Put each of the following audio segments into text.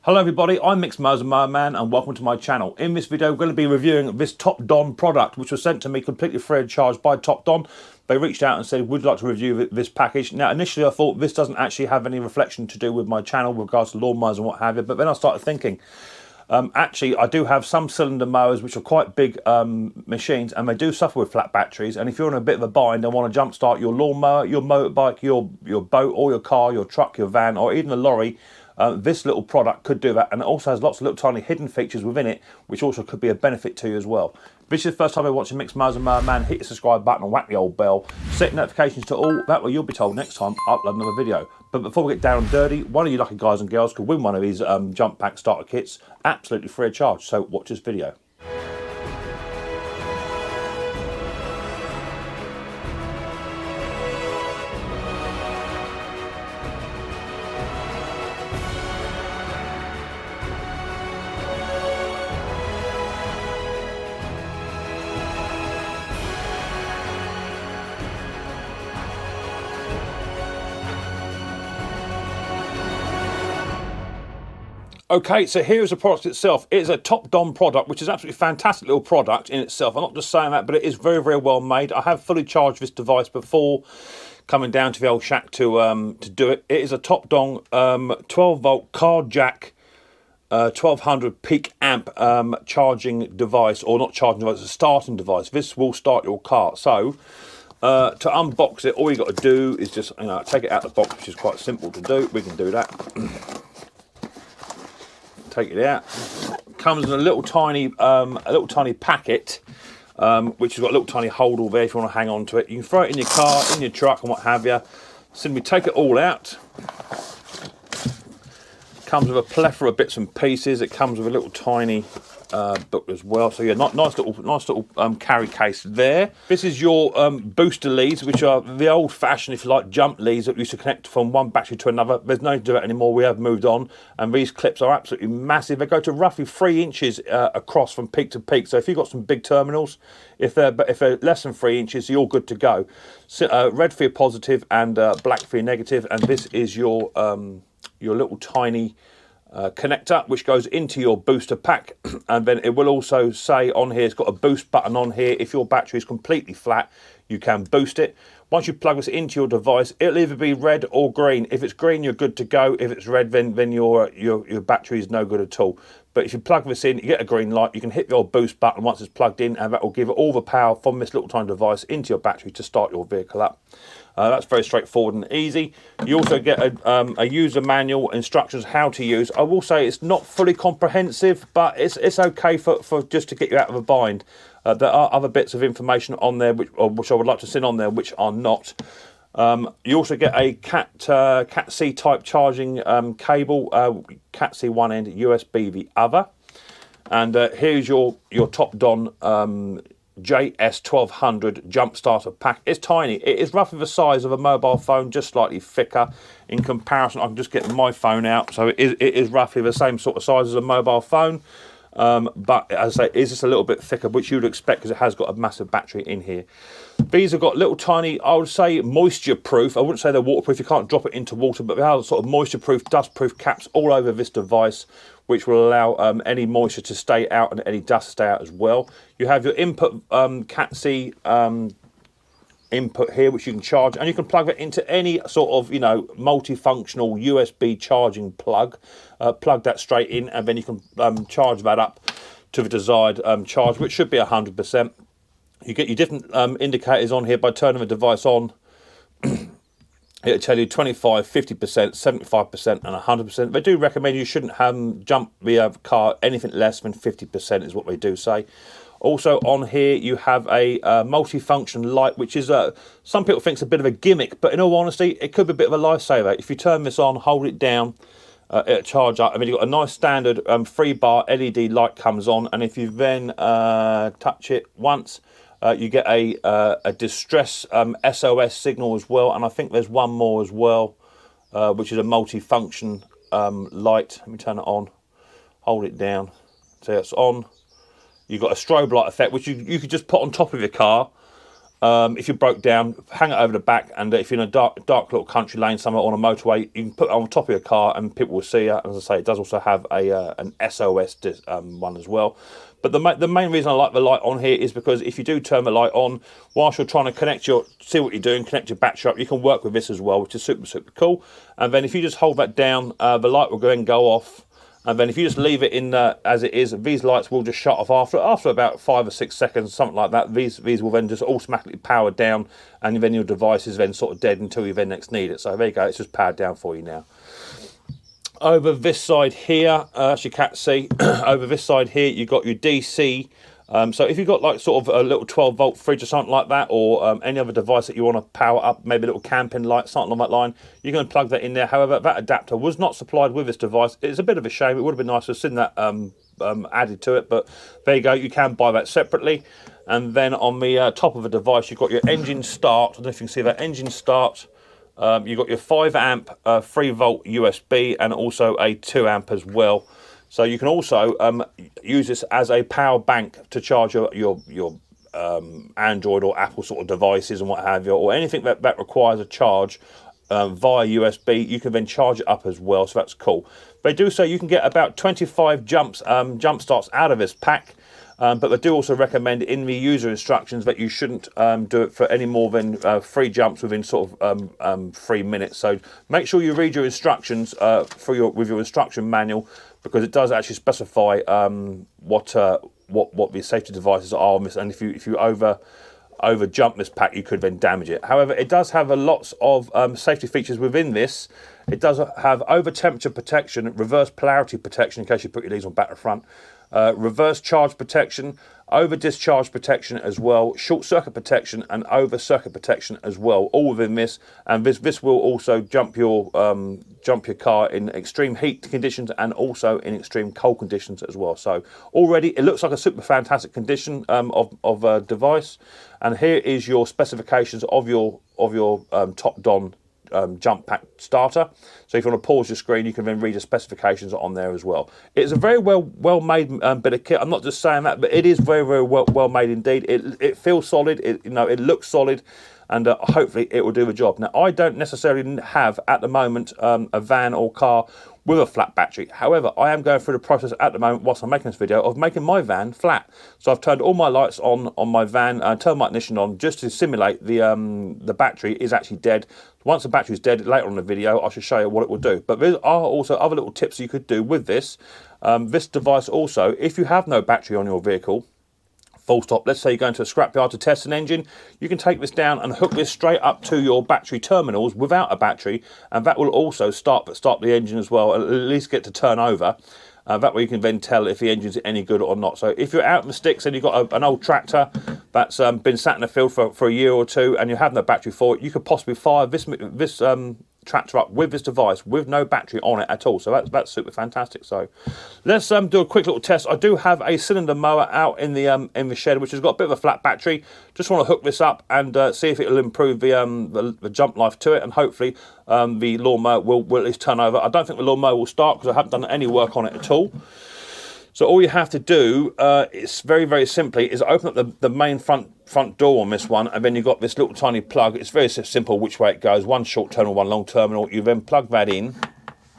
Hello everybody, I'm Mixed Mowers and Mower Man and welcome to my channel. In this video we're going to be reviewing this Topdon product which was sent to me completely free of charge by Topdon. They reached out and said, would you like to review this package? Now initially I thought this doesn't actually have any reflection to do with my channel with regards to lawnmowers and what have you, but then I started thinking, actually I do have some cylinder mowers which are quite big machines and they do suffer with flat batteries, and if you're in a bit of a bind and want to jumpstart your lawnmower, your motorbike, your boat or your car, your truck, your van or even a lorry, this little product could do that, and it also has lots of little tiny hidden features within it which also could be a benefit to you as well. If this is the first time you're watching Mixed Mowers and Mower Man, hit the subscribe button and whack the old bell. Set notifications to all, that way you'll be told next time I upload another video. But before we get down and dirty, one of you lucky guys and girls could win one of these jump pack starter kits absolutely free of charge, so watch this video. Okay, so here's the product itself. It is a Topdon product, which is absolutely fantastic little product in itself. I'm not just saying that, but it is very, very well made. I have fully charged this device before coming down to the old shack to do it. It is a Topdon 12-volt car jack 1200 peak amp charging device, or not charging device, it's a starting device. This will start your car. So to unbox it, all you got to do is just take it out of the box, which is quite simple to do. We can do that. Take it out. Comes in a little tiny packet, which has got a little tiny holdall there if you want to hang on to it. You can throw it in your car, in your truck, and what have you. Simply take it all out. Comes with a plethora of bits and pieces. It comes with a little tiny book as well. So yeah, nice little carry case there. This is your booster leads, which are the old-fashioned, if you like, jump leads that used to connect from one battery to another. There's no need to do that anymore. We have moved on, and these clips are absolutely massive. They go to roughly 3 inches across from peak to peak. So if you've got some big terminals, if they're less than 3 inches, you're good to go. So, red for your positive and black for your negative, and this is your little tiny connector which goes into your booster pack, and then it will also say on here, it's got a boost button on here. If your battery is completely flat, you can boost it. Once you plug this into your device, it'll either be red or green. If it's green, you're good to go. If it's red, then your battery is no good at all. But if you plug this in, you get a green light, you can hit the old boost button once it's plugged in, and that will give it all the power from this little tiny device into your battery to start your vehicle up. That's very straightforward and easy. You also get a user manual, instructions how to use. I will say it's not fully comprehensive, but it's okay for just to get you out of a bind. There are other bits of information on there which I would like to send on there which are not. You also get a Cat-C type charging cable, Cat-C one end, USB the other. And here's your Topdon JS1200 jump starter pack. It's tiny. It is roughly the size of a mobile phone, just slightly thicker in comparison. I can just get my phone out, so it is roughly the same sort of size as a mobile phone. But as I say, it's just a little bit thicker, which you would expect because it has got a massive battery in here. These have got little tiny, I would say moisture proof. I wouldn't say they're waterproof, you can't drop it into water, but they are sort of moisture proof, dust proof caps all over this device, which will allow any moisture to stay out and any dust to stay out as well. You have your input Cat-C input here, which you can charge, and you can plug it into any sort of multifunctional USB charging plug. Plug that straight in, and then you can charge that up to the desired charge, which should be 100%. You get your different indicators on here by turning the device on. It'll tell you 25, 50%, 75% and 100%. They do recommend you shouldn't jump the car anything less than 50% is what they do say. Also on here you have a multifunction light, which is some people think it's a bit of a gimmick, but in all honesty it could be a bit of a lifesaver. If you turn this on, hold it down, it'll charge up, and then you've got a nice standard 3-bar LED light comes on, and if you then touch it once, you get a distress SOS signal as well, and I think there's one more as well, which is a multi-function light. Let me turn it on, hold it down, so it's on. You've got a strobe light effect, which you could just put on top of your car, If you broke down, hang it over the back, and if you're in a dark little country lane somewhere on a motorway, you can put it on top of your car and people will see it. As I say, it does also have an SOS one as well. But the main reason I like the light on here is because if you do turn the light on, whilst you're trying to see what you're doing, connect your battery up, you can work with this as well, which is super, super cool. And then if you just hold that down, the light will go and go off. And then if you just leave it in as it is, these lights will just shut off after about 5 or 6 seconds, something like that. These will then just automatically power down, and then your device is then sort of dead until you then next need it. So there you go, it's just powered down for you now. Over this side here, as you can't see, over this side here, you've got your DC. So if you've got like sort of a little 12-volt fridge or something like that, or any other device that you want to power up, maybe a little camping light, something on that line, you're going to plug that in there. However, that adapter was not supplied with this device. It's a bit of a shame. It would have been nice to have seen that added to it, but there you go. You can buy that separately. And then on the top of the device, you've got your engine start. I don't know if you can see that engine start. You've got your 5 amp 3-volt USB and also a 2 amp as well. So you can also use this as a power bank to charge your Android or Apple sort of devices and what have you, or anything that requires a charge via USB. You can then charge it up as well, so that's cool. They do say you can get about 25 jump starts out of this pack. But they do also recommend in the user instructions that you shouldn't do it for any more than 3 jumps within sort of 3 minutes. So make sure you read your instructions with your instruction manual, because it does actually specify what the safety devices are on this, and if you over jump this pack, you could then damage it. However, it does have lots of safety features within this. It does have over temperature protection, reverse polarity protection in case you put your leads on back to front, reverse charge protection, over discharge protection as well, short circuit protection and over circuit protection as well, all within this. And this will also jump your car in extreme heat conditions and also in extreme cold conditions as well. So already it looks like a super fantastic condition of a device. And here is your specifications of your Topdon jump pack starter. So if you want to pause your screen, you can then read the specifications on there as well. It's a very well made bit of kit. I'm not just saying that, but it is very well made indeed. It feels solid. It looks solid, and hopefully it will do the job. Now, I don't necessarily have at the moment a van or car with a flat battery. However, I am going through the process at the moment, whilst I'm making this video, of making my van flat. So I've turned all my lights on my van, turned my ignition on, just to simulate the battery is actually dead. Once the battery is dead, later on in the video, I shall show you what it will do. But there are also other little tips you could do with this. This device also, if you have no battery on your vehicle, full stop. Let's say you go into a scrapyard to test an engine. You can take this down and hook this straight up to your battery terminals without a battery, and that will also start the engine as well, at least get to turn over. That way you can then tell if the engine's any good or not. So if you're out in the sticks and you've got an old tractor that's been sat in the field for a year or two and you have no battery for it, you could possibly fire this tractor up with this device with no battery on it at all. So that's super fantastic. So let's do a quick little test. I do have a cylinder mower out in the shed, which has got a bit of a flat battery. Just want to hook this up and see if it will improve the jump life to it, and hopefully the lawnmower will at least turn over. I don't think the lawnmower will start because I haven't done any work on it at all. So all you have to do, it's very simply, is open up the main front door on this one, and then you've got this little tiny plug. It's very simple which way it goes. One short terminal, one long terminal. You then plug that in.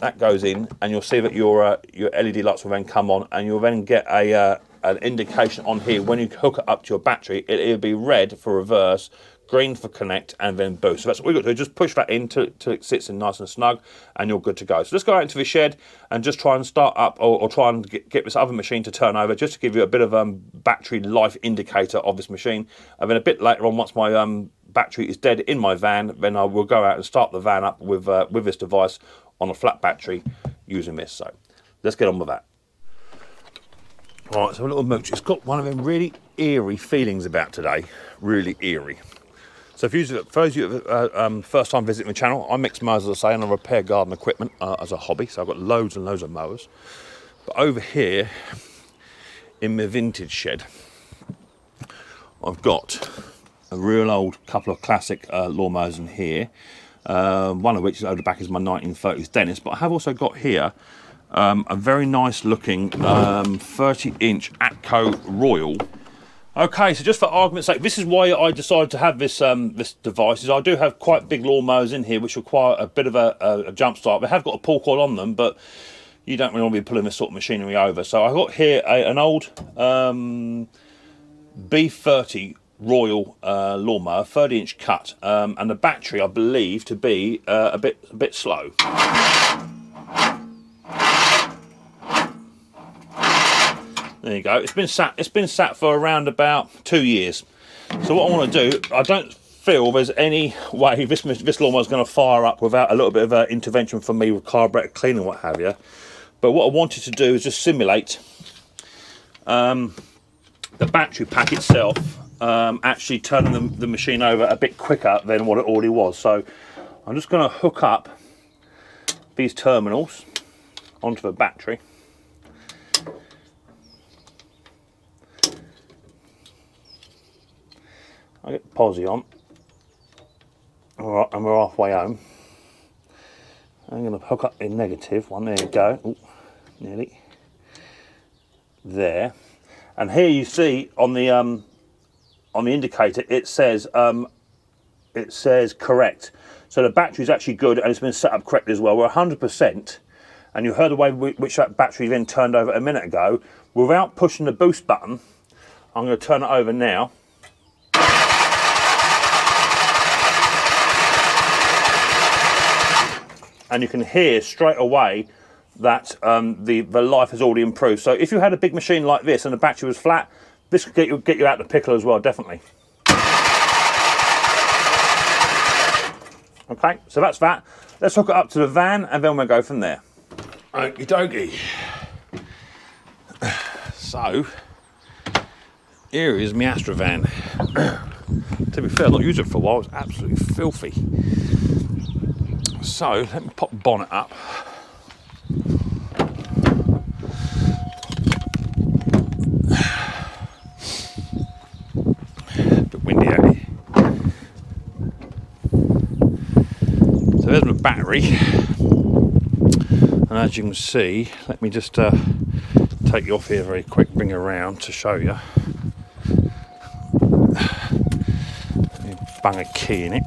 That goes in, and you'll see that your LED lights will then come on, and you'll then get an indication on here when you hook it up to your battery. It'll be red for reverse, green for connect, and then boost. So that's what we've got to do. Just push that in till it sits in nice and snug, and you're good to go. So let's go out into the shed and just try and start up, or try and get this other machine to turn over, just to give you a bit of battery life indicator of this machine. And then a bit later on, once my battery is dead in my van, then I will go out and start the van up with this device on a flat battery using this. So let's get on with that. All right, so a little mooch. It's got one of them really eerie feelings about today. Really eerie. So for those of you first time visiting the channel, I mix mowers, as I say, and I repair garden equipment as a hobby. So I've got loads and loads of mowers. But over here in my vintage shed, I've got a real old couple of classic lawnmowers in here. One of which is over the back is my 1930s Dennis. But I have also got here a very nice looking 30-inch Atco Royal Okay, so just for argument's sake, this is why I decided to have this this device. Is I do have quite big lawnmowers in here, which require a bit of a jump start. They have got a pull coil on them, but you don't really want to be pulling this sort of machinery over. So I've got here an old B30 Royal lawnmower, 30-inch cut, and the battery I believe to be a bit slow. There you go. It's been sat for around about 2 years. So what I want to do, I don't feel there's any way this lawnmower is going to fire up without a little bit of intervention from me with carburetor cleaning, what have you. But what I wanted to do is just simulate the battery pack itself actually turning the machine over a bit quicker than what it already was. So I'm just going to hook up these terminals onto the battery. I get the posi on, and we're halfway home. I'm going to hook up the negative one. There you go. Ooh, nearly there. And here you see on the indicator it says correct. So the battery is actually good and it's been set up correctly as well. We're 100%, and you heard the way which that battery then turned over a minute ago. Without pushing the boost button, I'm going to turn it over now. And you can hear straight away that the life has already improved. So if you had a big machine like this and the battery was flat, this could get you out the pickle as well, definitely. Okay, so that's that. Let's hook it up to the van and then we'll go from there. Okie dokie. So, here is my Astra van. To be fair, I've not used it for a while, it's absolutely filthy. So let me pop the bonnet up. A bit windy out here. So there's my battery, and as you can see, let me just take you off here very quick, bring it around to show you. Let me bang a key in it.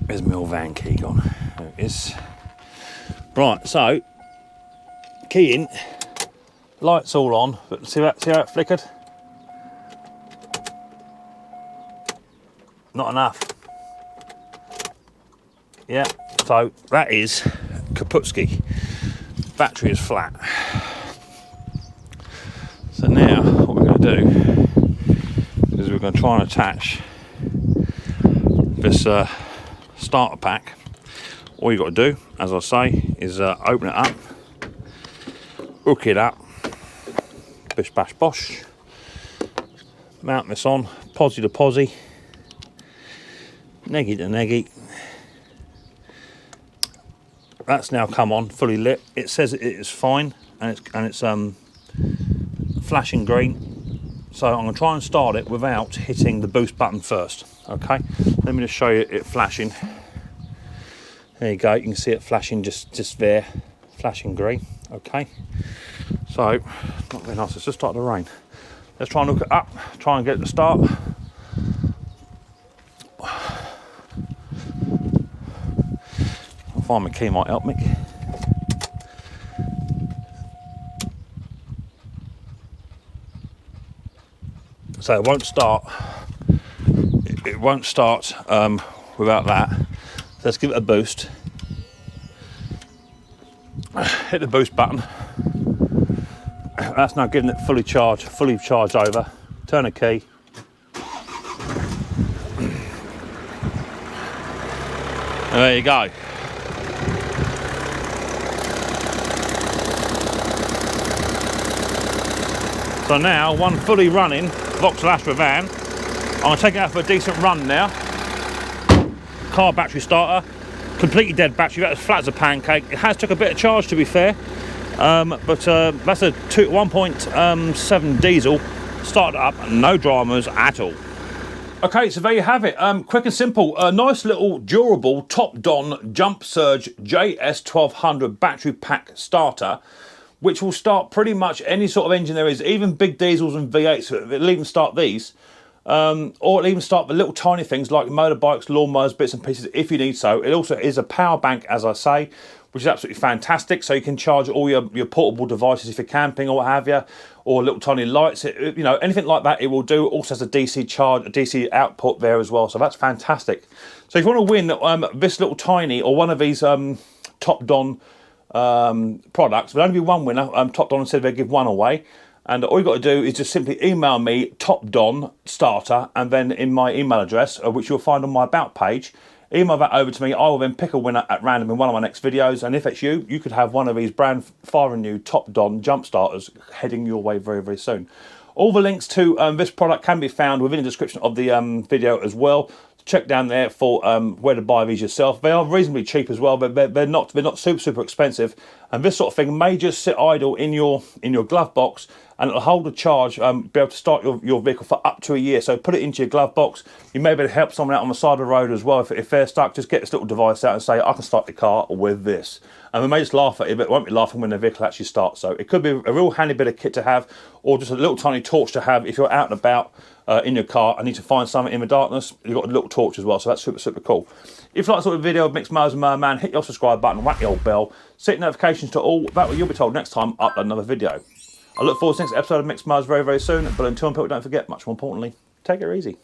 There's my old van key gone. There it is. Right, so key in, lights all on, but see how it flickered? Not enough. Yeah, so that is Kaputski. Battery is flat. So now what we're going to do is we're going to try and attach this starter pack. All you got to do, as I say, is open it up, hook it up, bish bash bosh, mount this on, posi to posi, neggy to neggy. That's now come on, fully lit. It says it is fine, and it's flashing green. So I'm going to try and start it without hitting the boost button first. Okay, let me just show you it flashing. There you go, you can see it flashing just there, flashing green. Okay, so not very nice. It's just started to rain. Let's try and hook it up, try and get it to start. I'll find my key, might help me. So it won't start. It won't start without that. So let's give it a boost. Hit the boost button. That's now giving it fully charged over. Turn a key. And there you go. So now, one fully running Vauxhall Astra van. I'm going to take it out for a decent run now. Car battery starter, completely dead battery, that's as flat as a pancake. It has took a bit of charge, to be fair, but that's a 1.7 diesel, started up, no dramas at all. Okay, so there you have it, quick and simple. A nice little durable Topdon Jump Surge JS1200 battery pack starter which will start pretty much any sort of engine there is, even big diesels and V8s. It'll even start these. Or it'll even start the little tiny things like motorbikes, lawnmowers, bits and pieces if you need so. It also is a power bank, as I say, which is absolutely fantastic. So you can charge all your portable devices if you're camping or what have you, or little tiny lights, you know, anything like that it will do. It also has a DC charge, a DC output there as well. So that's fantastic. So if you want to win this little tiny or one of these Topdon products, there'll only be one winner. Topdon said they'd give one away. And all you've got to do is just simply email me Topdon starter, and then in my email address, which you'll find on my about page, email that over to me. I will then pick a winner at random in one of my next videos. And if it's you, you could have one of these brand firing new Topdon jump starters heading your way very, very soon. All the links to this product can be found within the description of the video as well. Check down there for where to buy these yourself. They are reasonably cheap as well, but they're not super expensive. And this sort of thing may just sit idle in your glove box, and it'll hold a charge, be able to start your vehicle for up to a year. So put it into your glove box. You may be able to help someone out on the side of the road as well. If they're stuck, just get this little device out and say, I can start the car with this. And they may just laugh at it, but it won't be laughing when the vehicle actually starts. So it could be a real handy bit of kit to have, or just a little tiny torch to have if you're out and about in your car and need to find something in the darkness. You've got a little torch as well, so that's super cool. If you like this sort of video of Mixed Mowers and Merman, hit your subscribe button, whack the old bell, set notifications to all. That way you'll be told next time I upload another video. I look forward to the next episode of Mixed Mowers very, very soon. But until then, people, don't forget, much more importantly, take it easy.